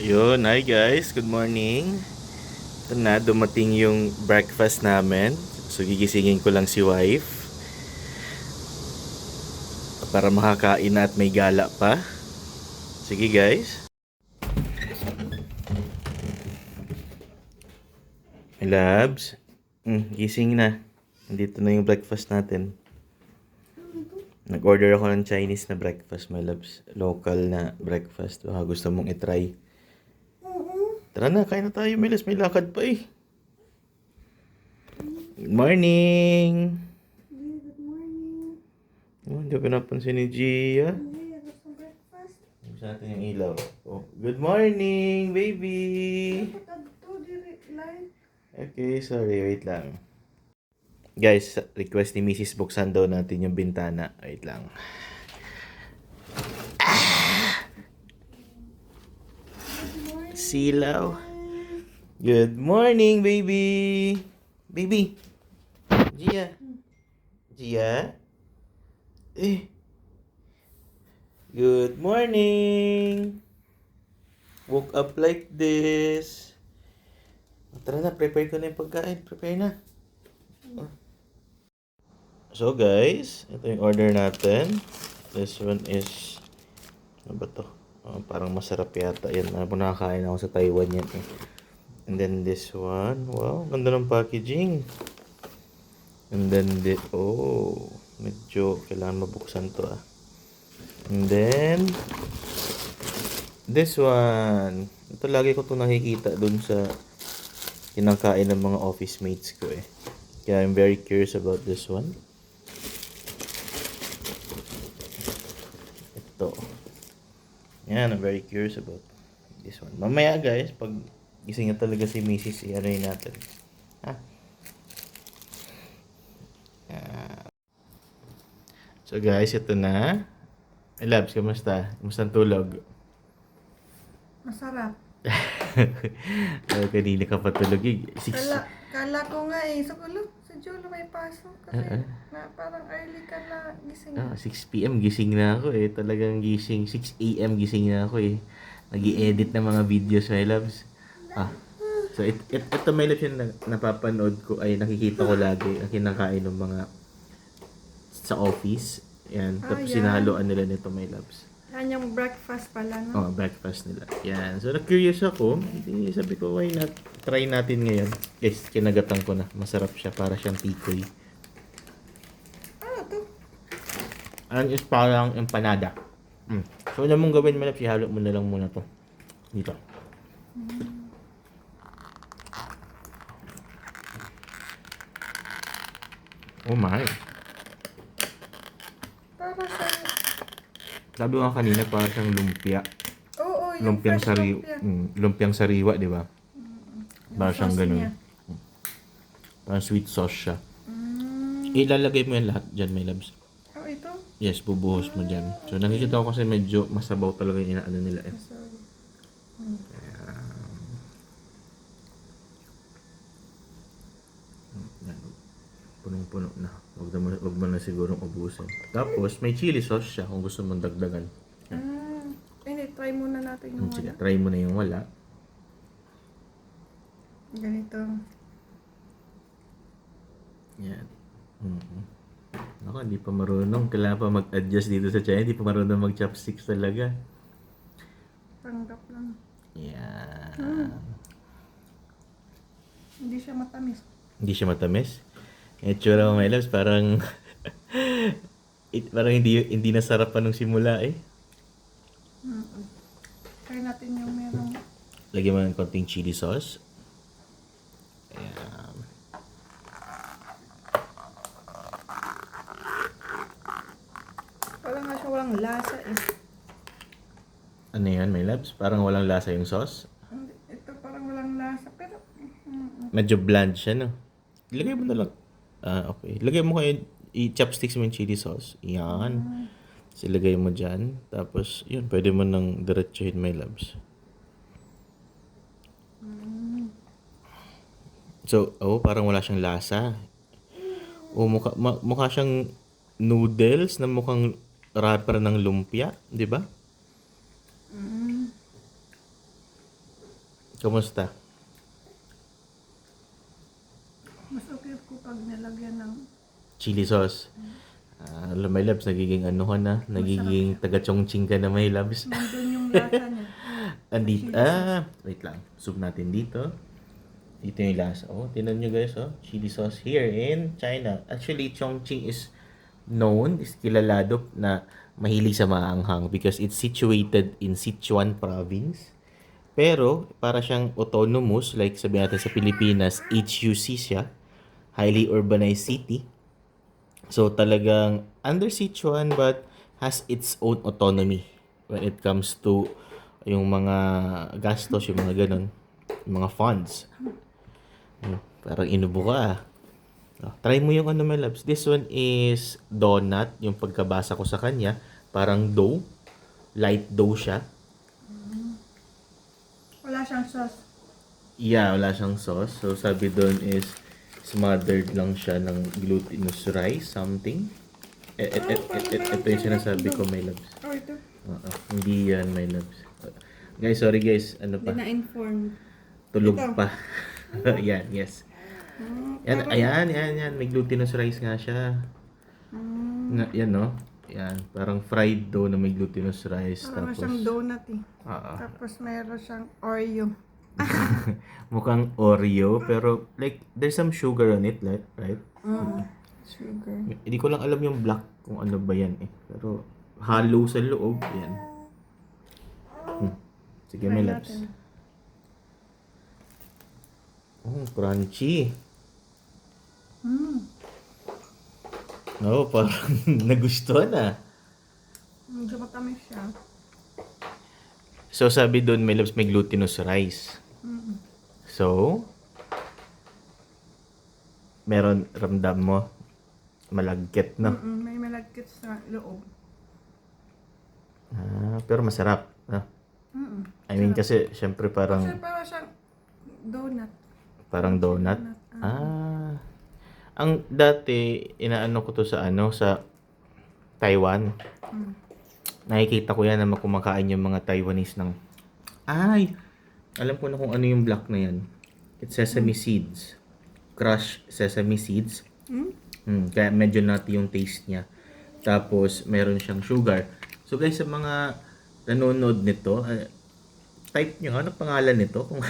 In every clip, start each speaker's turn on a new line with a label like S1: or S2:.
S1: Yun, hi guys, good morning. Ito na, dumating yung breakfast namin. So, gigisingin ko lang si wife para makakain na at may gala pa. Sige guys. My loves. Gising na. Nandito na yung breakfast natin. Nag-order ako ng Chinese na breakfast, my loves. Local na breakfast. Baka gusto mong itry. Tara na, kain na tayo, my loves. May lakad pa eh. Good morning!
S2: Good morning.
S1: Oh, hindi ko napansin ni Gia.
S2: Hey, gusto ng breakfast?
S1: Sa natin yung ilaw. Oh, good morning, baby!
S2: Dapat adto diri live.
S1: Okay, sorry, wait lang. Guys, request ni Mrs. Buksan daw natin yung bintana. Wait lang. Silaw. Good morning, baby! Baby! Gia! Gia? Eh! Good morning! Woke up like this. Tara na, prepare ko na yung pagkain. Prepare na. So guys, ito yung order natin. This one is, ano ba to? Parang masarap yata yan. Nakakain ako sa Taiwan yan eh. And then this one, wow, ganda ng packaging. And then medyo kailangan mabuksan to ah. And then, this one. Ito lagi ko to nakikita dun sa kinakain ng mga office mates ko eh. Kaya I'm very curious about this one. Ito. Yan, I'm very curious about this one. Mamaya guys, pag gising na talaga si Mrs. i-ano natin. Ha? So guys, ito na. Hey Labs, kamusta? Kamusta ang tulog?
S2: Masarap.
S1: Kanina ka pa tulog eh.
S2: Kala ko nga eh. Sa Jolo may pasok. Kasi parang early ka na gising.
S1: 6 p.m. gising na ako eh. Talagang gising. 6 a.m. gising na ako eh. Nag-i-edit ng mga videos, my loves. So ito my loves yung napapanood ko ay nakikita ko lagi ang kinakain ng mga sa office. Yan. Tapos
S2: yan.
S1: sinahaluan nila nito, my loves.
S2: Yan yung breakfast pala, no?
S1: Oh, breakfast nila. Yan. So, na-curious ako. Hindi, sabi ko, why not? Try natin ngayon. Guys, kinagatan ko na. Masarap siya. Para siyang tikoy.
S2: Ano to?
S1: Ano is parang empanada. So, una mong gawin mo na, ihalo mo na lang muna to. Dito. Oh my.
S2: Para sa...
S1: Sabi ko nga kanina, parang siyang lumpia.
S2: Oo, yung fresh lumpia.
S1: Lumpiang sariwa, di ba? Parang siyang
S2: sauce
S1: ganun.
S2: niya.
S1: Parang sweet sauce siya. Ilalagay mo yan lahat dyan, my loves.
S2: Oh, ito?
S1: Yes, bubuhos mo dyan. So, nakikita ko kasi medyo masabaw talaga yung inaano nila eh.
S2: Sorry.
S1: Yan. Punong-puno na. Wag mo na sigurong ubusin. Tapos, may chili sauce siya kung gusto mong dagdagan.
S2: Hindi, try muna natin yung
S1: Sige,
S2: wala.
S1: try mo na yung wala.
S2: Ganito.
S1: Yan. Ako, hindi pa marunong. Kailangan pa mag-adjust dito sa China. Hindi pa marunong mag-chopsticks talaga.
S2: Tanggap lang.
S1: Yan.
S2: Hindi siya matamis.
S1: Hindi siya matamis. Yung itsura mo, my loves, parang parang hindi nasarap pa nung simula eh.
S2: Try natin yung merong...
S1: Lagyan mo ng konting chili sauce. Ayan.
S2: Parang nga siya walang lasa eh.
S1: Ano yan, my loves? Parang walang lasa yung sauce.
S2: Ito parang walang lasa. Pero...
S1: Medyo bland siya, no? Ilagay mo na lang. Okay. Lagay mo kayo, i-chopsticks mo yung chili sauce. Yan. So, ilagay mo dyan. Tapos, yun, pwede mo nang diretsuhin, my loves. So, parang wala siyang lasa. Mukha siyang noodles na mukhang wrapper ng lumpia, di ba? Kumusta?
S2: Mas okay ko pag nilagyan ng
S1: Chili sauce. Alam, my loves, nagiging ano ka na, nagiging taga-chongching ka na, my loves.
S2: nandun yung lasa niya.
S1: Andito, wait lang. Zoom natin dito. Dito yung lasa. Oh, tinan nyo guys, oh. Chili sauce here in China. Actually, Chongqing is known, is kilalado na mahilig sa maanghang because it's situated in Sichuan province. Pero, para siyang autonomous, like sabi natin sa Pilipinas, HUC siya. Highly urbanized city. So, talagang under Sichuan but has its own autonomy when it comes to yung mga gastos, yung mga ganun, yung mga funds. Parang inubo ka ah. Oh, try mo yung ano, my loves. This one is donut, yung pagkabasa ko sa kanya. Parang dough. Light dough siya.
S2: Wala siyang sauce.
S1: Yeah, wala siyang sauce. So, sabi doon is smothered lang siya ng glutinous rice, something. Ito yung sinasabi ko, my loves.
S2: Oh, ito.
S1: Hindi yan, my loves. Guys, sorry guys. Ano pa?
S2: Hindi na-informed.
S1: Tulog
S2: Ito.
S1: pa. Yan, yes. Yan, ayan. May glutinous rice nga siya. Yan, no? Yan. Parang fried dough na may glutinous rice.
S2: Parang
S1: Tapos,
S2: siyang donut eh.
S1: Oo.
S2: Tapos meron siyang Oreo.
S1: Mukhang Oreo, pero like, there's some sugar on it, like, right?
S2: Sugar.
S1: Hindi ko lang alam yung black kung ano ba yan eh. Pero, hollow sa loob. Yan. Sige,
S2: Try
S1: my loves.
S2: natin.
S1: Oh, crunchy.
S2: Mm.
S1: Oh, parang nagustuhan ah.
S2: Medyo matamis siya.
S1: So, sabi doon, my loves, may glutinous rice. So, meron, ramdam mo, malagkit, no?
S2: May malagkit sa loob.
S1: Pero masarap. I mean, kasi, syempre
S2: Kasi
S1: parang
S2: parang siyang donut.
S1: donut. Ang dati, inaano ko to sa sa Taiwan. Nakikita ko yan na kumakain yung mga Taiwanese ng, alam ko na kung ano yung black na yan. It's sesame seeds. Crushed sesame seeds. Kaya medyo nutty yung taste niya. Tapos, meron siyang sugar. So guys, sa mga nanonood nito, type nyo, anong pangalan nito? Kung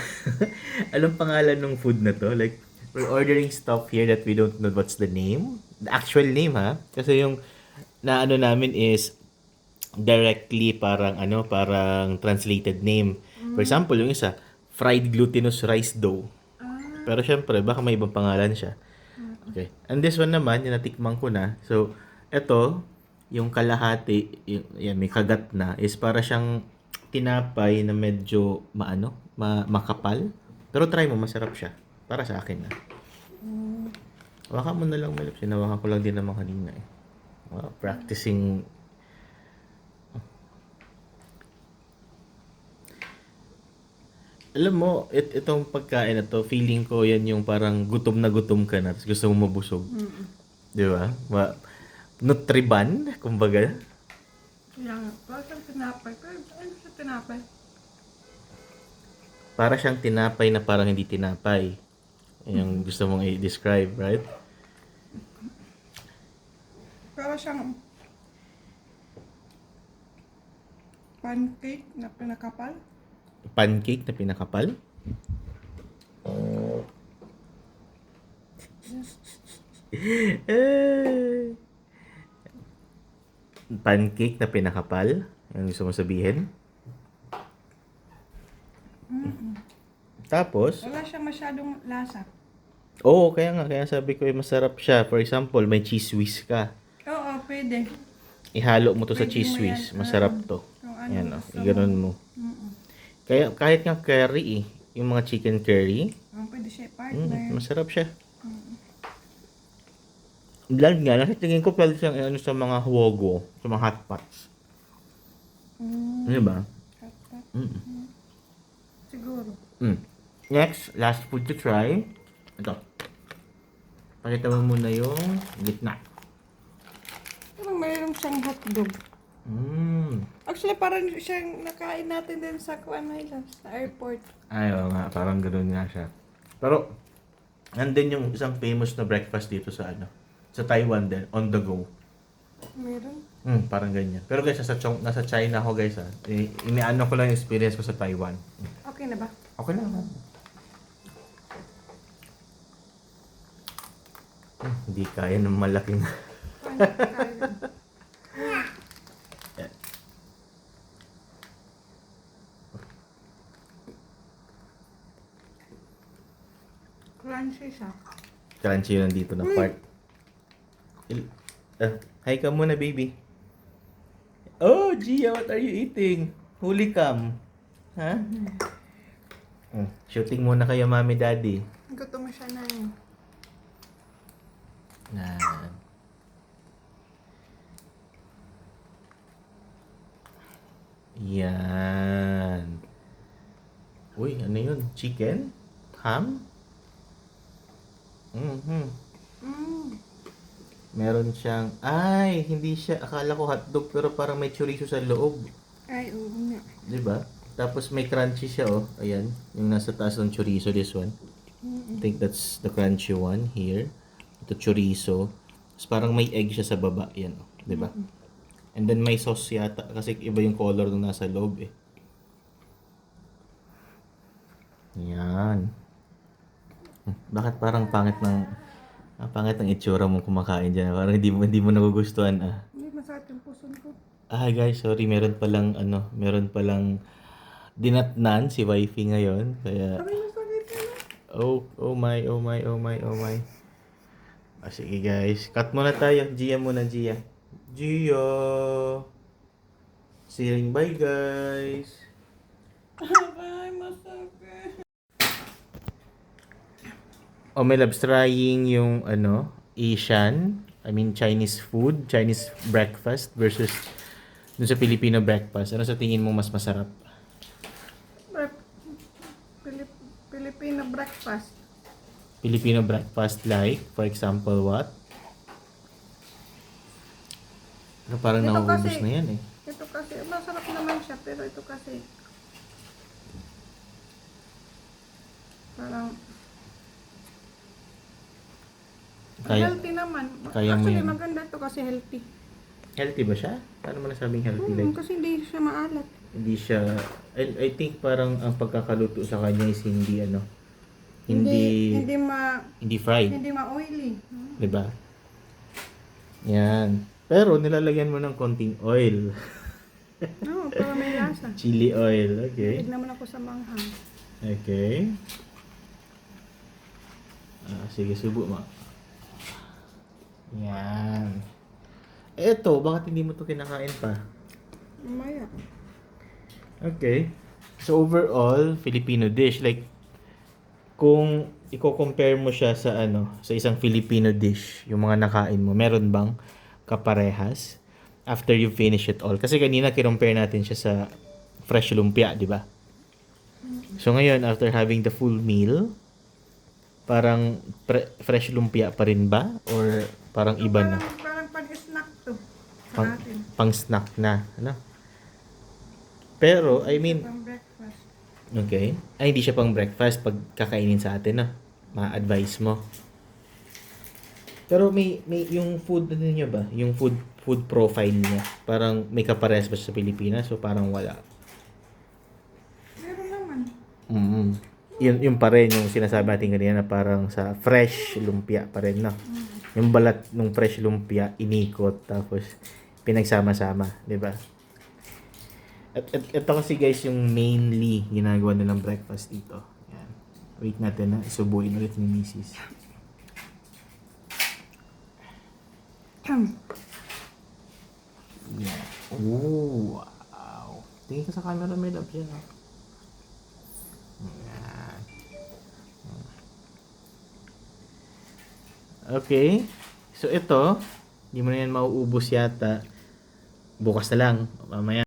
S1: anong pangalan ng food na to? Like, we're ordering stuff here that we don't know what's the name. The actual name, ha? Kasi yung naano namin is directly parang parang translated name. For example, yung isa, fried glutinous rice dough. Pero syempre, baka may ibang pangalan siya. Okay. And this one naman, yung natikman ko na. So, ito, yung kalahati, yan, may kagat na, is para siyang tinapay na medyo makapal. Pero try mo, masarap siya. Para sa akin na. Hawakan mo na lang, Melip. Sinawakan ko lang din naman kanina eh. Wow, practicing. Alam mo, itong pagkain na to, feeling ko yan yung parang gutom na gutom ka na, tapos gusto mo mabusog. Di ba? Nutriban, kumbaga.
S2: Kaya nga, parang siyang tinapay. Pero ano siya tinapay?
S1: Para siyang tinapay na parang hindi tinapay. Yung gusto mong i-describe, right?
S2: Parang siyang pancake na pinakapal.
S1: Pancake na pinakapal. Pancake na pinakapal. Ang gusto mo sabihin? Tapos,
S2: Wala siyang masyadong lasa.
S1: oo, kaya sabi ko masarap siya. For example, may cheese whiz ka.
S2: Oo, pwede.
S1: Ihalo mo to sa
S2: Pwede
S1: cheese
S2: mo
S1: whiz.
S2: yan,
S1: Masarap to.
S2: Kung ano
S1: Ayan,
S2: gusto
S1: iganon mo. Kaya kahit nga curry yung mga chicken curry,
S2: Pwede siya partner.
S1: masarap siya. Bland nga, nasa tingin ko pwede siyang sa mga huogo, sa mga hot pots. Ano ba?
S2: Siguro.
S1: Next, last food to try. Ito. Pakita mo muna yung gitna.
S2: Parang mayroon siyang hotdog. Actually, parang siyang nakain natin din sa Kuan Highlands, sa airport.
S1: Ay, oo nga, parang ganoon nga siya. Pero, andun yung isang famous na breakfast dito sa ano, sa Taiwan din, on the go.
S2: Meron.
S1: Parang ganyan. Pero guys, nasa China ako guys ha. Iniano ko lang yung experience ko sa Taiwan.
S2: Okay na ba?
S1: Okay lang. Hindi kaya ng malaking...
S2: Crunchy siya.
S1: Crunchy yun dito na part. Hi ka muna, baby. Oh, Gia, what are you eating? Holy cam. Ha? Shooting muna kayo, mami, daddy.
S2: Gutom siya na yun.
S1: Yan. Yan. Uy, ano yun? Chicken? Ham? Mm. Meron siyang... Ay, hindi siya... Akala ko hotdog pero parang may chorizo sa loob.
S2: Ay, oo nga.
S1: Diba? Tapos may crunchy siya, oh. Ayan. Yung nasa taas ng chorizo, this one. I think that's the crunchy one here. Ito chorizo. Tapos parang may egg siya sa baba. Yan, oh. Diba? And then may sauce yata. Kasi iba yung color nung nasa loob, eh. Yan. Bakit parang pangit ng itsura mo kumakain dyan? Parang hindi mo nagugustuhan, ah.
S2: Hindi masakit yung puso ko.
S1: Ah, guys, sorry. Meron palang dinatnan si wifey ngayon. Kaya,
S2: Sabi masakit na.
S1: oh my. Ah, sige guys. Cut muna tayo. Gia muna, Gia. Gia. Saying bye, guys.
S2: Ay, masakit.
S1: Oh, may loves trying yung Chinese food, Chinese breakfast versus dun sa Filipino breakfast. Ano sa tingin mo mas masarap?
S2: Filipino breakfast.
S1: Filipino breakfast like, for example, what? Parang
S2: Ito
S1: nauubos
S2: kasi-
S1: na yan eh.
S2: Ito kasi, masarap naman siya, pero ito kasi, parang, healthy naman.
S1: kaya mo
S2: Actually,
S1: yan.
S2: maganda ito kasi healthy.
S1: Healthy ba siya? Paano mo nasabing healthy? Like,
S2: Kasi hindi siya maalat.
S1: hindi siya, I think parang ang pagkakaluto sa kanya is hindi fried.
S2: Hindi ma-oily.
S1: Diba? Yan. Pero nilalagyan mo ng konting oil.
S2: No, para may lasa.
S1: Chili oil. Okay.
S2: Tignan mo na ako sa manghang.
S1: Okay. Sige, subo mo. Yan. Eto, bakit hindi mo to kinakain pa?
S2: Mamaya.
S1: Okay. So overall, Filipino dish. Like, kung i-compare mo siya sa sa isang Filipino dish, yung mga nakain mo, meron bang kaparehas after you finish it all? Kasi kanina kinumpare natin siya sa fresh lumpia, di ba? So ngayon, after having the full meal, parang fresh lumpia pa rin ba? Or parang iba na?
S2: Parang pag-snack to. Sa
S1: Pang,
S2: atin.
S1: pang snack na, ano? Pero, I mean,
S2: Pang breakfast.
S1: okay. Ay, hindi siya pang breakfast pag kakainin sa atin, no? Ma-advise mo. Pero may yung food niyo ba? Yung food profile niya. Parang may kaparehas ba siya sa Pilipinas? So parang wala.
S2: Meron naman.
S1: Yun pa rin yung sinasabi natin kanina na parang sa fresh lumpia pa rin, no? Yung balat ng fresh lumpia, inikot, tapos pinagsama-sama, di ba? At ito kasi guys yung mainly ginagawa nilang breakfast dito. Yan. Wait natin na isubuin ulit ni Mrs. Yeah. Ooh, wow. Tingin ka sa camera, may love yan. Yan. Okay. So ito, hindi mo na yan mauubos yata. Bukas na lang. Mamaya.